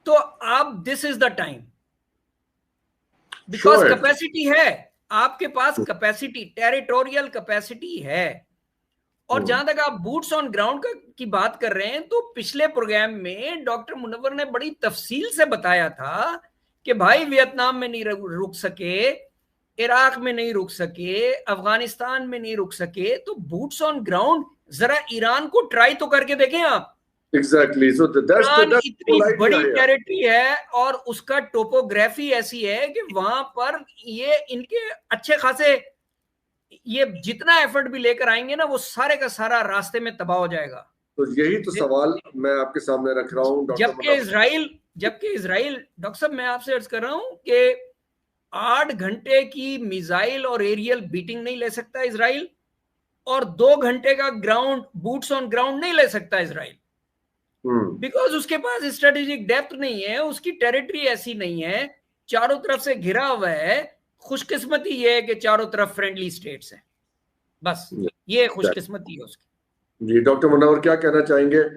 तो आप this is the time, because capacity है आपके पास, कैपेसिटी, टेरिटोरियल कैपेसिटी है। और जहां तक आप बूट्स ऑन ग्राउंड की बात कर रहे हैं, तो पिछले प्रोग्राम में डॉक्टर मुनव्वर ने बड़ी तफसील से बताया था कि भाई वियतनाम में नहीं रुक सके, इराक में नहीं रुक सके, अफगानिस्तान में नहीं रुक सके, तो बूट्स ऑन ग्राउंड जरा ईरान को ट्राई तो करके देखें आप। एग्जैक्टली, सो ईरान इतनी बड़ी टेरिटरी है और उसका टोपोग्राफी ऐसी है कि वहां पर ये इनके अच्छे खासे, ये जितना एफर्ट भी लेकर आएंगे ना, वो सारे का सारा रास्ते में तबाह हो जाएगा। तो यही तो सवाल मैं आपके सामने रख रहा हूं जबकि इजराइल डॉक्टर साहब, मैं आपसे अर्ज कर रहा हूं कि 8 घंटे की मिसाइल और एरियल बीटिंग नहीं ले सकता इजराइल, और 2 घंटे का ग्राउंड बूट्स ऑन ग्राउंड नहीं ले सकता इजराइल, बिकॉज उसके पास स्ट्रेटेजिक डेप्थ नहीं है, उसकी टेरिटरी ऐसी नहीं है, चारों तरफ से घिरा हुआ है। खुशकिस्मती ये है कि चारों तरफ फ्रेंडली स्टेट्स हैं, बस ये खुशकिस्मती है उसकी। जी, डॉक्टर मुनव्वर क्या कहना चाहेंगे?